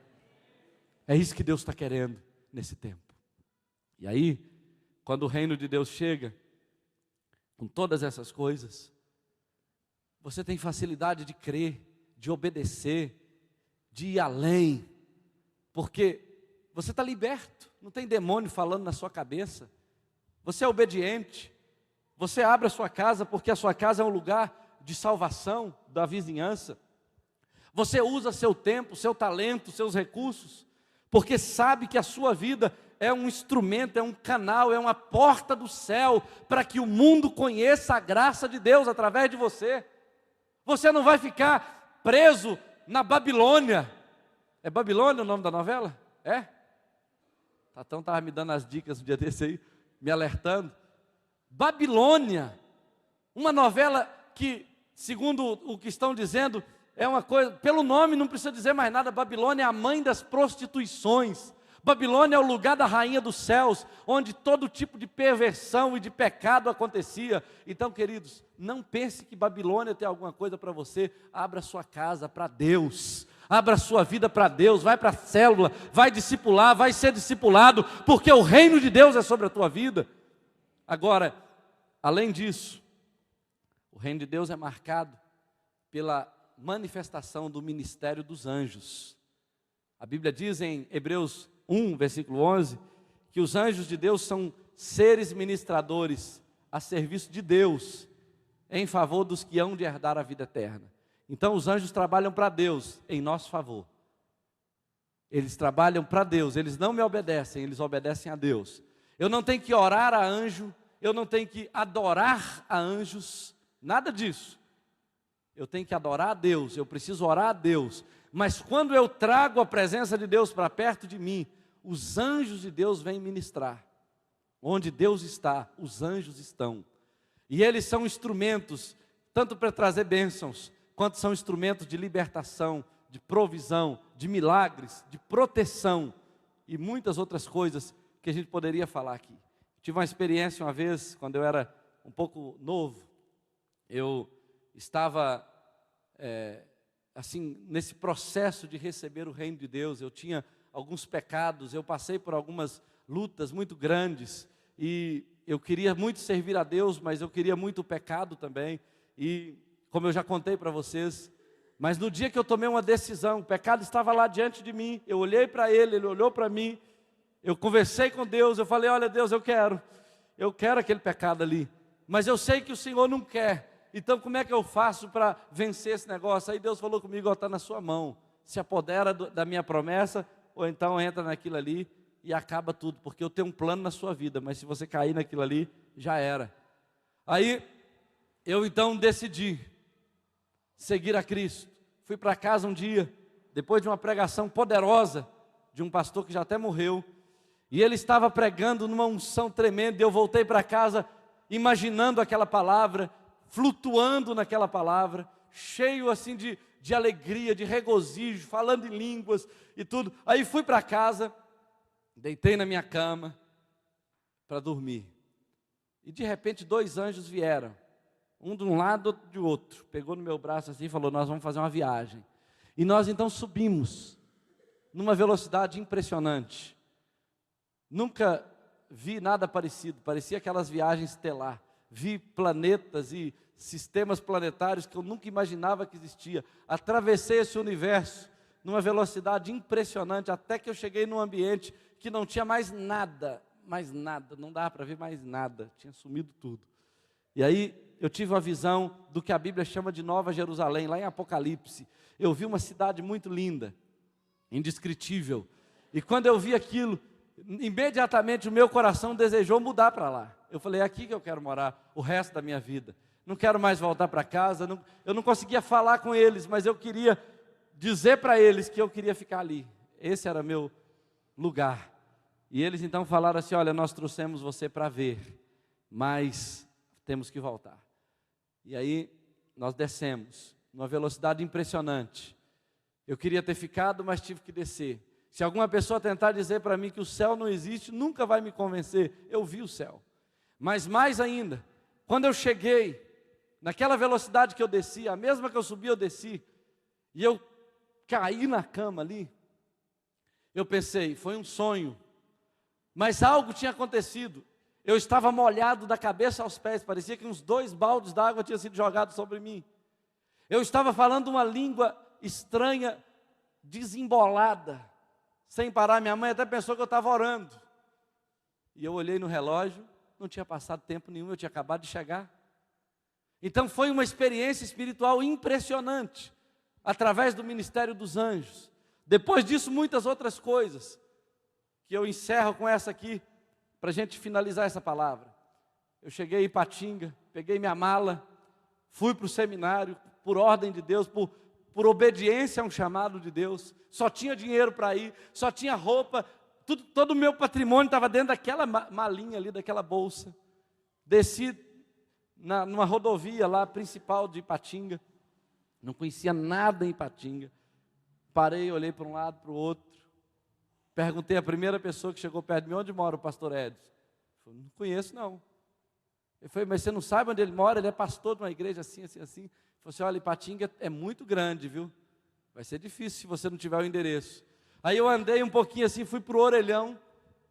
É isso que Deus está querendo nesse tempo. E aí, quando o reino de Deus chega, com todas essas coisas, você tem facilidade de crer, de obedecer, de ir além, porque você está liberto, não tem demônio falando na sua cabeça, você é obediente, você abre a sua casa, porque a sua casa é um lugar de salvação da vizinhança, você usa seu tempo, seu talento, seus recursos, porque sabe que a sua vida é um instrumento, é um canal, é uma porta do céu, para que o mundo conheça a graça de Deus através de você. Você não vai ficar preso na Babilônia. É Babilônia o nome da novela? É? Tatão estava me dando as dicas um dia desse aí, me alertando. Babilônia, uma novela que, segundo o que estão dizendo, é uma coisa, pelo nome não precisa dizer mais nada. Babilônia é a mãe das prostituições. Babilônia é o lugar da rainha dos céus, onde todo tipo de perversão e de pecado acontecia. Então, queridos, não pense que Babilônia tem alguma coisa para você. Abra sua casa para Deus, abra sua vida para Deus, vai para a célula, vai discipular, vai ser discipulado, porque o reino de Deus é sobre a tua vida. Agora, além disso, o reino de Deus é marcado pela manifestação do ministério dos anjos. A Bíblia diz em Hebreus 1, versículo 11, que os anjos de Deus são seres ministradores a serviço de Deus, em favor dos que hão de herdar a vida eterna. Então os anjos trabalham para Deus, em nosso favor. Eles trabalham para Deus, eles não me obedecem, eles obedecem a Deus. Eu não tenho que orar a anjo, eu não tenho que adorar a anjos, nada disso. Eu tenho que adorar a Deus, eu preciso orar a Deus. Mas quando eu trago a presença de Deus para perto de mim, os anjos de Deus vêm ministrar. Onde Deus está, os anjos estão. E eles são instrumentos, tanto para trazer bênçãos, quanto são instrumentos de libertação, de provisão, de milagres, de proteção e muitas outras coisas que a gente poderia falar aqui. Tive uma experiência uma vez, quando eu era um pouco novo, eu estava assim, nesse processo de receber o reino de Deus. Eu tinha alguns pecados, eu passei por algumas lutas muito grandes, e eu queria muito servir a Deus, mas eu queria muito o pecado também, e como eu já contei para vocês, mas no dia que eu tomei uma decisão, o pecado estava lá diante de mim, eu olhei para ele, ele olhou para mim, eu conversei com Deus, eu falei: olha Deus, eu quero aquele pecado ali, mas eu sei que o Senhor não quer. Então como é que eu faço para vencer esse negócio? Aí Deus falou comigo: está na sua mão, se apodera da minha promessa, ou então entra naquilo ali e acaba tudo, porque eu tenho um plano na sua vida, mas se você cair naquilo ali, já era. Aí eu então decidi seguir a Cristo. Fui para casa um dia, depois de uma pregação poderosa de um pastor que já até morreu, e ele estava pregando numa unção tremenda, e eu voltei para casa imaginando aquela palavra, flutuando naquela palavra, cheio assim de alegria, de regozijo, falando em línguas e tudo. Aí fui para casa, deitei na minha cama para dormir, e de repente 2 anjos vieram, um de um lado, outro de outro, pegou no meu braço assim e falou: nós vamos fazer uma viagem. E nós então subimos numa velocidade impressionante. Nunca vi nada parecido, parecia aquelas viagens estelar. Vi planetas e sistemas planetários que eu nunca imaginava que existia. Atravessei esse universo numa velocidade impressionante, até que eu cheguei num ambiente que não tinha mais nada, não dava para ver mais nada, tinha sumido tudo. E aí eu tive uma visão do que a Bíblia chama de Nova Jerusalém, lá em Apocalipse. Eu vi uma cidade muito linda, indescritível, e quando eu vi aquilo, imediatamente o meu coração desejou mudar para lá. Eu falei: é aqui que eu quero morar o resto da minha vida. Não quero mais voltar para casa. Eu não conseguia falar com eles, mas eu queria dizer para eles que eu queria ficar ali. Esse era meu lugar. E eles então falaram assim: olha, nós trouxemos você para ver, mas temos que voltar. E aí nós descemos, numa velocidade impressionante. Eu queria ter ficado, mas tive que descer. Se alguma pessoa tentar dizer para mim que o céu não existe, nunca vai me convencer. Eu vi o céu. Mas mais ainda, quando eu cheguei, naquela velocidade que eu desci, a mesma que eu subi, eu desci, e eu caí na cama ali, eu pensei, foi um sonho, mas algo tinha acontecido. Eu estava molhado da cabeça aos pés, parecia que uns 2 baldes d'água tinham sido jogados sobre mim. Eu estava falando uma língua estranha, desembolada, sem parar. Minha mãe até pensou que eu estava orando. E eu olhei no relógio, não tinha passado tempo nenhum, eu tinha acabado de chegar. Então foi uma experiência espiritual impressionante, através do ministério dos anjos. Depois disso, muitas outras coisas, que eu encerro com essa aqui, para a gente finalizar essa palavra. Eu cheguei em Ipatinga, peguei minha mala, fui para o seminário, por ordem de Deus, por obediência a um chamado de Deus. Só tinha dinheiro para ir, só tinha roupa, todo o meu patrimônio estava dentro daquela malinha ali, daquela bolsa. Desci numa rodovia lá, principal de Ipatinga, não conhecia nada em Ipatinga. Parei, olhei para um lado, para o outro. Perguntei à primeira pessoa que chegou perto de mim: onde mora o pastor Edson? Eu falei: não conheço não. Eu falei: mas você não sabe onde ele mora? Ele é pastor de uma igreja assim, assim, assim. Ele falou assim: olha, Ipatinga é muito grande, viu? Vai ser difícil se você não tiver o endereço. Aí eu andei um pouquinho assim, fui para o orelhão,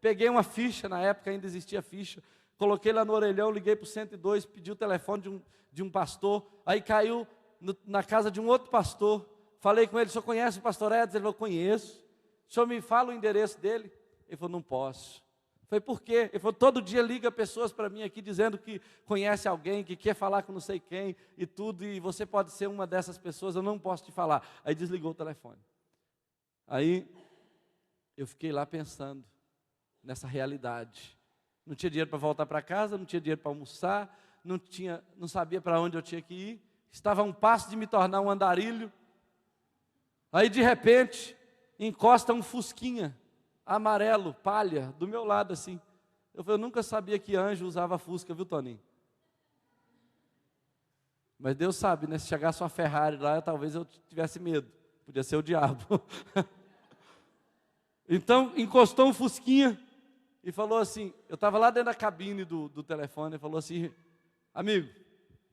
peguei uma ficha, na época ainda existia ficha, coloquei lá no orelhão, liguei para o 102, pedi o telefone de um pastor, aí caiu na casa de um outro pastor, falei com ele: o senhor conhece o pastor Edson? Ele falou: conheço. O senhor me fala o endereço dele? Ele falou: não posso. Eu falei: por quê? Ele falou: todo dia liga pessoas para mim aqui dizendo que conhece alguém, que quer falar com não sei quem e tudo, e você pode ser uma dessas pessoas, eu não posso te falar. Aí desligou o telefone. Aí eu fiquei lá pensando nessa realidade. Não tinha dinheiro para voltar para casa, não tinha dinheiro para almoçar, não sabia para onde eu tinha que ir, estava a um passo de me tornar um andarilho. Aí de repente encosta um fusquinha amarelo, palha, do meu lado assim. Eu nunca sabia que anjo usava fusca, viu, Toninho? Mas Deus sabe, né? Se chegasse uma Ferrari lá, talvez eu tivesse medo. Podia ser o diabo. Então encostou um fusquinha e falou assim, eu estava lá dentro da cabine do telefone, e falou assim: amigo,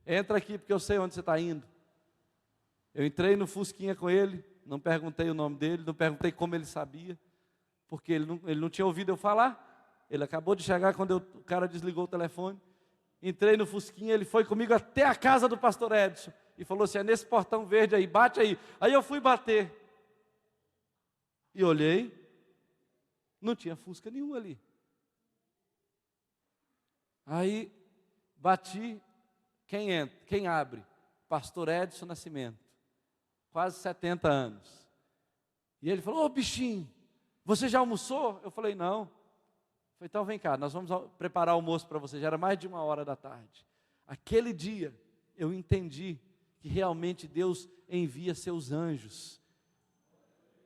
entra aqui porque eu sei onde você está indo. Eu entrei no fusquinha com ele, não perguntei o nome dele, não perguntei como ele sabia, porque ele não tinha ouvido eu falar. Ele acabou de chegar quando o cara desligou o telefone. Entrei no fusquinha, ele foi comigo até a casa do pastor Edson e falou assim: é nesse portão verde aí, bate aí. Aí eu fui bater e olhei, não tinha fusca nenhuma ali. Aí bati, quem entra? Quem abre? Pastor Edson Nascimento, quase 70 anos. E ele falou: ô bichinho, você já almoçou? Eu falei: não. Eu falei: então vem cá, nós vamos preparar almoço para você. Já era mais de 1h da tarde. Aquele dia eu entendi que realmente Deus envia seus anjos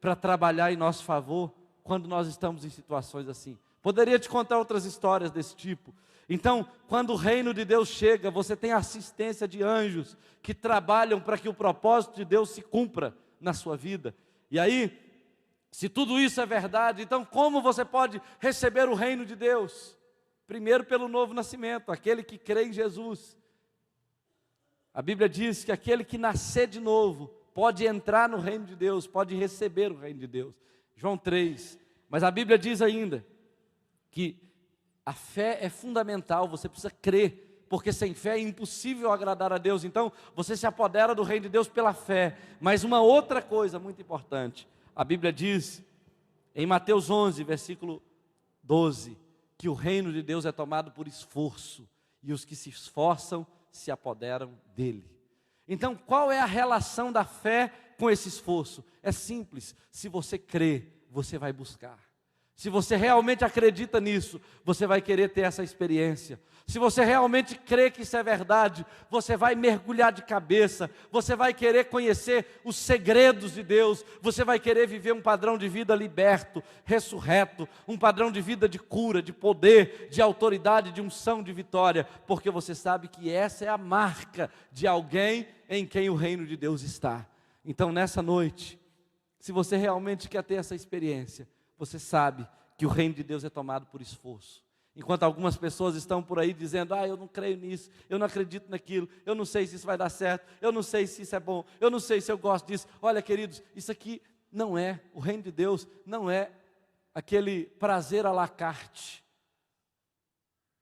para trabalhar em nosso favor quando nós estamos em situações assim. Poderia te contar outras histórias desse tipo. Então, quando o reino de Deus chega, você tem assistência de anjos que trabalham para que o propósito de Deus se cumpra na sua vida. E aí, se tudo isso é verdade, então como você pode receber o reino de Deus? Primeiro pelo novo nascimento, aquele que crê em Jesus. A Bíblia diz que aquele que nascer de novo pode entrar no reino de Deus, pode receber o reino de Deus. João 3. Mas a Bíblia diz ainda que a fé é fundamental, você precisa crer, porque sem fé é impossível agradar a Deus. Então, você se apodera do reino de Deus pela fé. Mas uma outra coisa muito importante, a Bíblia diz, em Mateus 11, versículo 12, que o reino de Deus é tomado por esforço, e os que se esforçam se apoderam dele. Então, qual é a relação da fé com esse esforço? É simples, se você crê, você vai buscar. Se você realmente acredita nisso, você vai querer ter essa experiência. Se você realmente crê que isso é verdade, você vai mergulhar de cabeça, você vai querer conhecer os segredos de Deus, você vai querer viver um padrão de vida liberto, ressurreto, um padrão de vida de cura, de poder, de autoridade, de unção, de vitória, porque você sabe que essa é a marca de alguém em quem o reino de Deus está. Então, nessa noite, se você realmente quer ter essa experiência, você sabe que o reino de Deus é tomado por esforço. Enquanto algumas pessoas estão por aí dizendo, eu não creio nisso, eu não acredito naquilo, eu não sei se isso vai dar certo, eu não sei se isso é bom, eu não sei se eu gosto disso. Olha, queridos, isso aqui não é, o reino de Deus não é aquele prazer à la carte,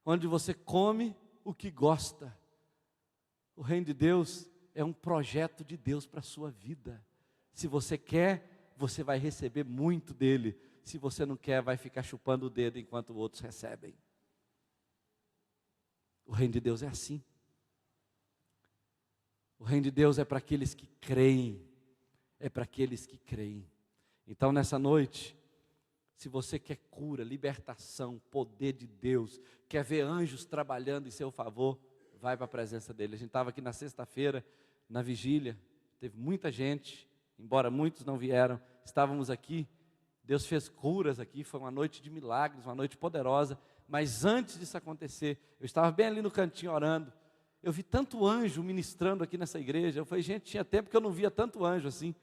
onde você come o que gosta. O reino de Deus é um projeto de Deus para a sua vida. Se você quer, você vai receber muito dele. Se você não quer, vai ficar chupando o dedo enquanto outros recebem. O reino de Deus é assim. O reino de Deus é para aqueles que creem. É para aqueles que creem. Então, nessa noite, se você quer cura, libertação, poder de Deus, quer ver anjos trabalhando em seu favor, vai para a presença dele. A gente estava aqui na sexta-feira, na vigília, teve muita gente, embora muitos não vieram, estávamos aqui. Deus fez curas aqui, foi uma noite de milagres, uma noite poderosa. Mas antes disso acontecer, eu estava bem ali no cantinho orando. Eu vi tanto anjo ministrando aqui nessa igreja. Eu falei, gente, tinha tempo que eu não via tanto anjo assim.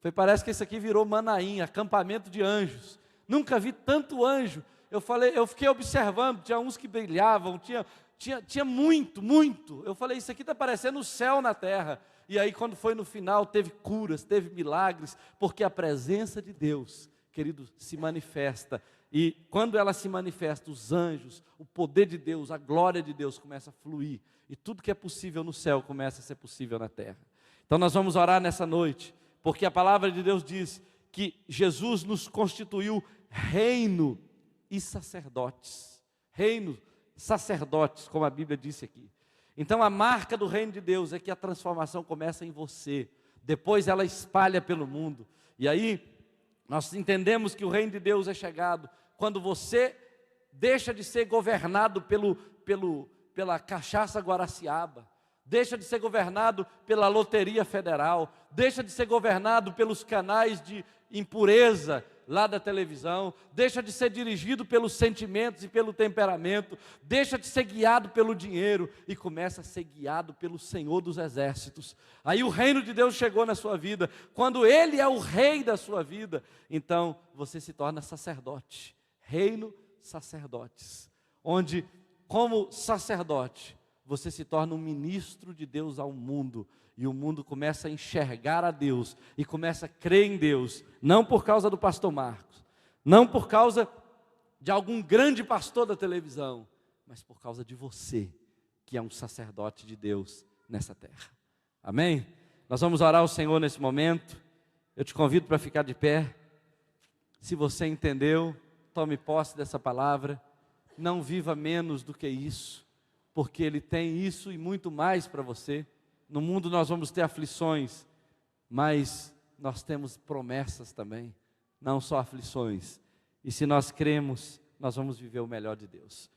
Falei, parece que isso aqui virou Manaim, acampamento de anjos. Nunca vi tanto anjo. Eu fiquei observando, tinha uns que brilhavam, tinha muito. Eu falei, isso aqui está parecendo o céu na terra. E aí quando foi no final, teve curas, teve milagres, porque a presença de Deus, querido, se manifesta. E quando ela se manifesta, os anjos, o poder de Deus, a glória de Deus começa a fluir. E tudo que é possível no céu começa a ser possível na terra. Então nós vamos orar nessa noite, porque a palavra de Deus diz que Jesus nos constituiu reino e sacerdotes. Reino, sacerdotes, como a Bíblia disse aqui. Então a marca do reino de Deus é que a transformação começa em você. Depois ela espalha pelo mundo. E aí nós entendemos que o reino de Deus é chegado quando você deixa de ser governado pela cachaça Guaraciaba, deixa de ser governado pela loteria federal, deixa de ser governado pelos canais de impureza lá da televisão, deixa de ser dirigido pelos sentimentos e pelo temperamento, deixa de ser guiado pelo dinheiro e começa a ser guiado pelo Senhor dos Exércitos. Aí o reino de Deus chegou na sua vida. Quando Ele é o rei da sua vida, então você se torna sacerdote. Reino, sacerdotes, onde como sacerdote você se torna um ministro de Deus ao mundo, e o mundo começa a enxergar a Deus, e começa a crer em Deus, não por causa do pastor Marcos, não por causa de algum grande pastor da televisão, mas por causa de você, que é um sacerdote de Deus nessa terra. Amém? Nós vamos orar ao Senhor nesse momento. Eu te convido para ficar de pé. Se você entendeu, tome posse dessa palavra. Não viva menos do que isso, porque Ele tem isso e muito mais para você. No mundo nós vamos ter aflições, mas nós temos promessas também, não só aflições. E se nós cremos, nós vamos viver o melhor de Deus.